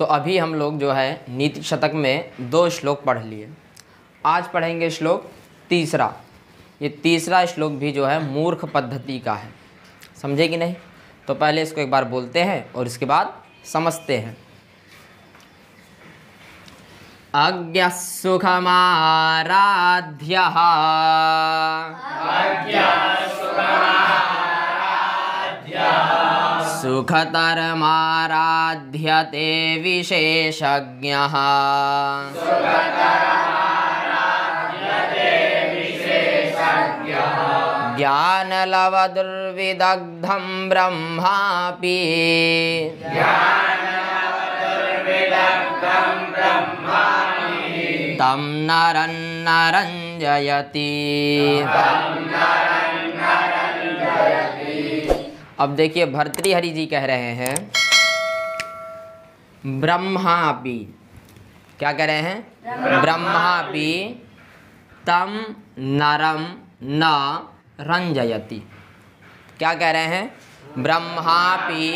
तो अभी हम लोग जो है नीति शतक में 2 श्लोक पढ़ लिए। आज पढ़ेंगे श्लोक तीसरा। ये तीसरा श्लोक भी जो है मूर्ख पद्धति का है, समझे कि नहीं? तो पहले इसको एक बार बोलते हैं और इसके बाद समझते हैं। अज्ञः सुखमाराध्यः सुखतरमाराध्यते विशेषज्ञः ज्ञानलवदुर्विदग्धं ब्रह्मापि तं नरं नरञ्जयति। अब देखिए भर्तृहरि जी कह रहे हैं ब्रह्मापि, क्या कह रहे हैं? ब्रह्मापि तम नरम न रंजयति। क्या कह रहे हैं? ब्रह्मापि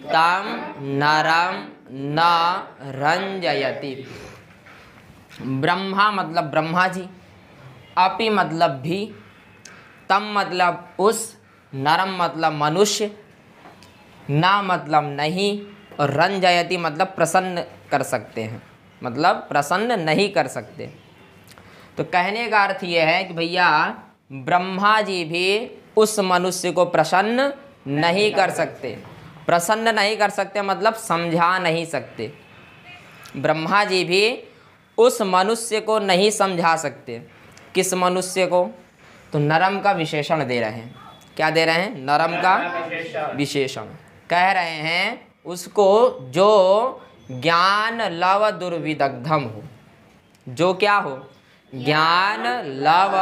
तम नरम न रंजयति। ब्रह्मा मतलब ब्रह्मा जी, अपि मतलब भी, तम मतलब उस, नरम मतलब मनुष्य, ना मतलब नहीं, और रंजयति मतलब प्रसन्न कर सकते हैं, मतलब प्रसन्न नहीं कर सकते। तो कहने का अर्थ ये है कि भैया ब्रह्मा जी भी उस मनुष्य को प्रसन्न नहीं कर सकते। प्रसन्न नहीं कर सकते मतलब समझा नहीं सकते। ब्रह्मा जी भी उस मनुष्य को नहीं समझा सकते। किस मनुष्य को? तो नरम का विशेषण दे रहे हैं। क्या दे रहे हैं? नरम का विशेषण। कह रहे हैं उसको जो ज्ञान लव दुर्विदग्धम हो। जो क्या हो? ज्ञान लव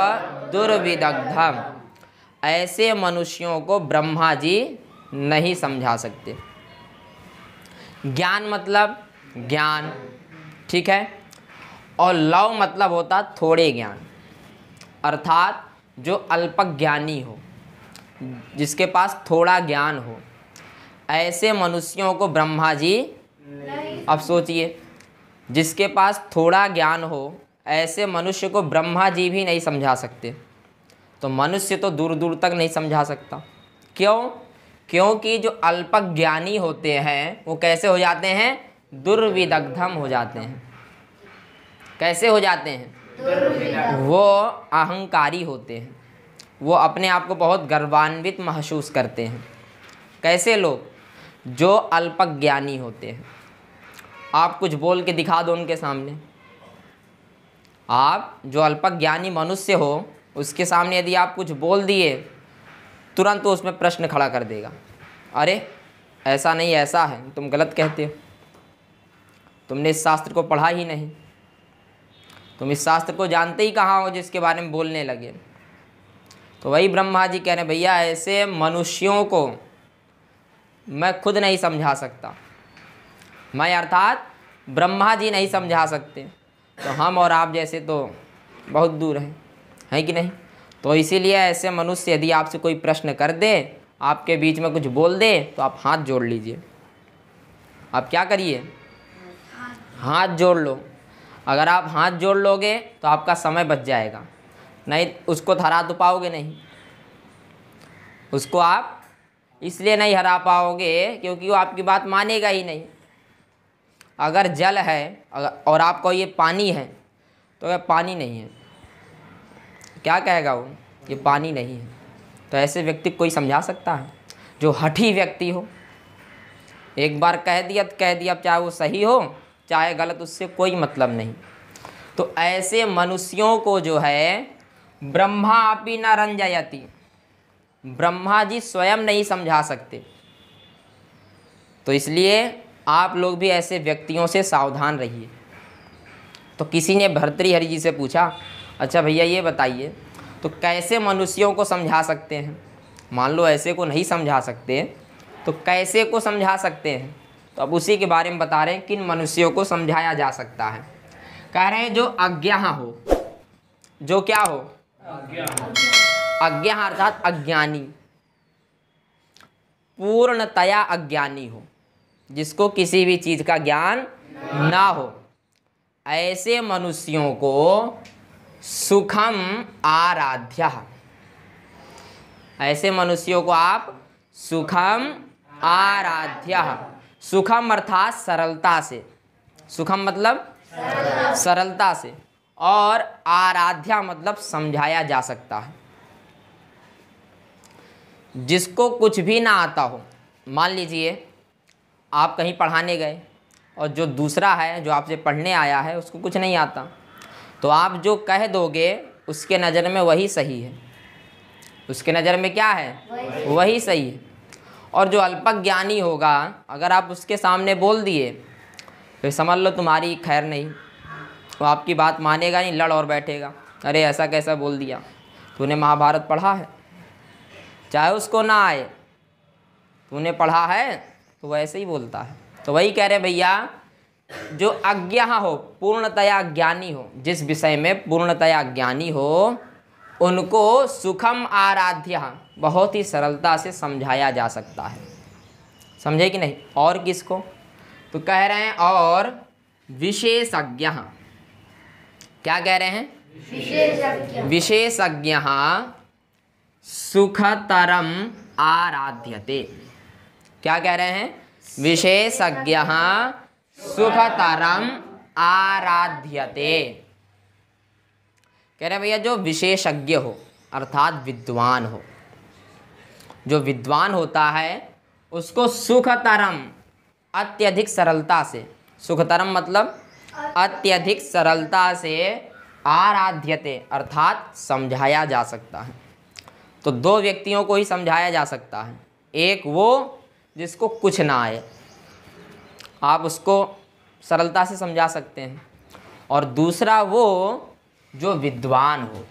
दुर्विदग्धम। ऐसे मनुष्यों को ब्रह्मा जी नहीं समझा सकते। ज्ञान मतलब ज्ञान, ठीक है, और लव मतलब होता थोड़े ज्ञान, अर्थात जो अल्पज्ञानी हो, जिसके पास थोड़ा ज्ञान हो, ऐसे मनुष्यों को ब्रह्मा जी, अब सोचिए, जिसके पास थोड़ा ज्ञान हो ऐसे मनुष्य को ब्रह्मा जी भी नहीं समझा सकते। तो मनुष्य तो दूर दूर तक नहीं समझा सकता। क्यों? क्योंकि जो अल्पज्ञानी होते हैं वो कैसे हो जाते हैं? दुर्विदग्धम हो जाते हैं। कैसे हो जाते हैं? वो अहंकारी होते हैं, वो अपने आप को बहुत गर्वान्वित महसूस करते हैं। कैसे लोग? जो अल्पज्ञानी होते हैं। आप कुछ बोल के दिखा दो उनके सामने, आप जो अल्पज्ञानी मनुष्य हो उसके सामने यदि आप कुछ बोल दिए, तुरंत तो उसमें प्रश्न खड़ा कर देगा, अरे ऐसा नहीं ऐसा है, तुम गलत कहते हो, तुमने इस शास्त्र को पढ़ा ही नहीं, तुम इस शास्त्र को जानते ही कहाँ हो जिसके बारे में बोलने लगे। तो वही ब्रह्मा जी कह रहे हैं भैया ऐसे मनुष्यों को मैं खुद नहीं समझा सकता। मैं अर्थात ब्रह्मा जी नहीं समझा सकते। तो हम और आप जैसे तो बहुत दूर हैं कि नहीं? तो इसीलिए ऐसे मनुष्य यदि आपसे कोई प्रश्न कर दे, आपके बीच में कुछ बोल दे, तो आप हाथ जोड़ लीजिए। आप क्या करिए? हाथ जोड़ लो। अगर आप हाथ जोड़ लोगे तो आपका समय बच जाएगा, नहीं उसको हरा तो पाओगे नहीं। उसको आप इसलिए नहीं हरा पाओगे क्योंकि वो आपकी बात मानेगा ही नहीं। अगर जल है और आपको ये पानी है तो यह पानी नहीं है, क्या कहेगा वो? ये पानी नहीं है। तो ऐसे व्यक्ति कोई समझा सकता है? जो हठी व्यक्ति हो, एक बार कह दिया तो कह दिया, चाहे वो सही हो चाहे गलत, उससे कोई मतलब नहीं। तो ऐसे मनुष्यों को जो है ब्रह्मा अपि न रंजयति, ब्रह्मा जी स्वयं नहीं समझा सकते। तो इसलिए आप लोग भी ऐसे व्यक्तियों से सावधान रहिए। तो किसी ने भर्तृहरि जी से पूछा, अच्छा भैया ये बताइए तो कैसे मनुष्यों को समझा सकते हैं? मान लो ऐसे को नहीं समझा सकते तो कैसे को समझा सकते हैं? तो अब उसी के बारे में बता रहे हैं किन मनुष्यों को समझाया जा सकता है। कह रहे हैं जो अज्ञा हो, जो क्या हो? अज्ञा अर्थात अज्ञानी, पूर्णतया अज्ञानी हो। जिसको किसी भी चीज़ का ज्ञान ना हो, ऐसे मनुष्यों को सुखम आराध्य, ऐसे मनुष्यों को आप सुखम आराध्य, सुखम अर्थात सरलता से, सुखम मतलब सरलता से, और आराध्या मतलब समझाया जा सकता है। जिसको कुछ भी ना आता हो, मान लीजिए आप कहीं पढ़ाने गए और जो दूसरा है जो आपसे पढ़ने आया है उसको कुछ नहीं आता, तो आप जो कह दोगे उसके नज़र में वही सही है, उसके नज़र में क्या है, वही सही है। और जो अल्पज्ञानी होगा, अगर आप उसके सामने बोल दिए फिर समझ लो तुम्हारी खैर नहीं, वो आपकी बात मानेगा नहीं, लड़ और बैठेगा, अरे ऐसा कैसा बोल दिया, तूने महाभारत पढ़ा है, चाहे उसको ना आए, तूने पढ़ा है, तो वैसे ही बोलता है। तो वही कह रहे भैया, जो अज्ञ हो, पूर्णतया ज्ञानी हो, जिस विषय में पूर्णतया ज्ञानी हो, उनको सुखम आराध्य बहुत ही सरलता से समझाया जा सकता है। समझे कि नहीं? और किसको? तो कह रहे हैं और विशेषज्ञ, क्या कह रहे हैं? विशेषज्ञ सुखतरम आराध्यते। क्या कह रहे हैं? विशेषज्ञ सुखतरम आराध्यते। कह रहे हैं भैया जो विशेषज्ञ हो अर्थात विद्वान हो, जो विद्वान होता है उसको सुखतरम अत्यधिक सरलता से, सुखतरम मतलब अत्यधिक सरलता से आराध्यते अर्थात समझाया जा सकता है। तो दो व्यक्तियों को ही समझाया जा सकता है, एक वो जिसको कुछ ना आए, आप उसको सरलता से समझा सकते हैं, और दूसरा वो जो विद्वान हो,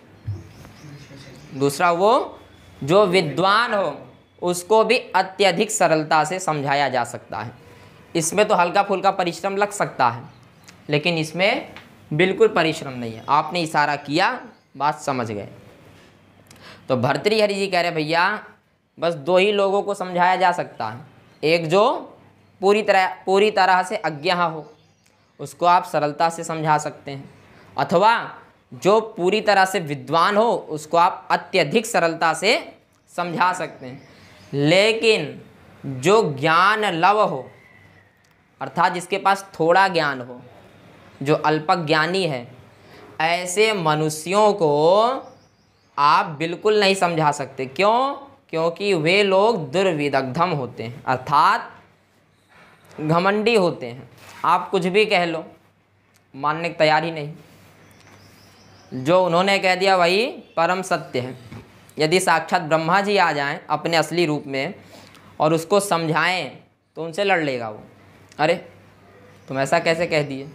दूसरा वो जो विद्वान हो उसको भी अत्यधिक सरलता से समझाया जा सकता है। इसमें तो हल्का फुल्का परिश्रम लग सकता है, लेकिन इसमें बिल्कुल परिश्रम नहीं है, आपने इशारा किया, बात समझ गए। तो भर्तृहरि जी कह रहे भैया बस दो ही लोगों को समझाया जा सकता है, एक जो पूरी तरह से अज्ञ हो उसको आप सरलता से समझा सकते हैं, अथवा जो पूरी तरह से विद्वान हो उसको आप अत्यधिक सरलता से समझा सकते हैं। लेकिन जो ज्ञान लव हो अर्थात जिसके पास थोड़ा ज्ञान हो, जो अल्पज्ञानी है, ऐसे मनुष्यों को आप बिल्कुल नहीं समझा सकते। क्यों? क्योंकि वे लोग दुर्विदग्धम होते हैं अर्थात घमंडी होते हैं। आप कुछ भी कह लो, मानने की तैयार ही नहीं। जो उन्होंने कह दिया वही परम सत्य है। यदि साक्षात ब्रह्मा जी आ जाएं अपने असली रूप में और उसको समझाएं तो उनसे लड़ लेगा वो, अरे तुम ऐसा कैसे कह दिए,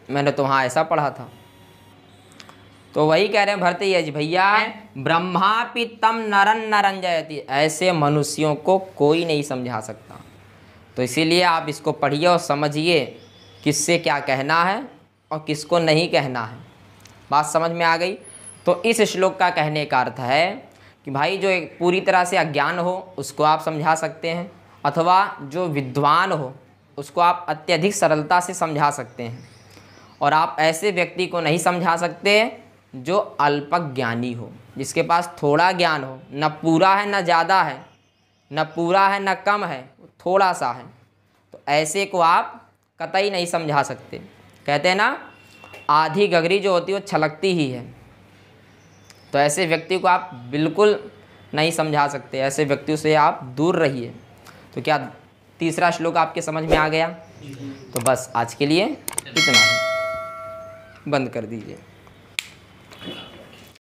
मैंने तो वहाँ ऐसा पढ़ा था। तो वही कह रहे हैं भरतृहरि जी भैया, ब्रह्मापि तम नरन न रंजयति, ऐसे मनुष्यों को कोई नहीं समझा सकता। तो इसीलिए आप इसको पढ़िए और समझिए किससे क्या कहना है और किसको नहीं कहना है। बात समझ में आ गई? तो इस श्लोक का कहने का अर्थ है कि भाई जो एक पूरी तरह से अज्ञान हो उसको आप समझा सकते हैं, अथवा जो विद्वान हो उसको आप अत्यधिक सरलता से समझा सकते हैं, और आप ऐसे व्यक्ति को नहीं समझा सकते जो अल्पज्ञानी हो, जिसके पास थोड़ा ज्ञान हो, न पूरा है न ज़्यादा है, न पूरा है न कम है, थोड़ा सा है, तो ऐसे को आप कतई नहीं समझा सकते। कहते हैं ना आधी गगरी जो होती है वो छलकती ही है, तो ऐसे व्यक्ति को आप बिल्कुल नहीं समझा सकते, ऐसे व्यक्तियों से आप दूर रहिए। तो क्या तीसरा श्लोक आपके समझ में आ गया? तो बस आज के लिए इतना ही, बंद कर दीजिए।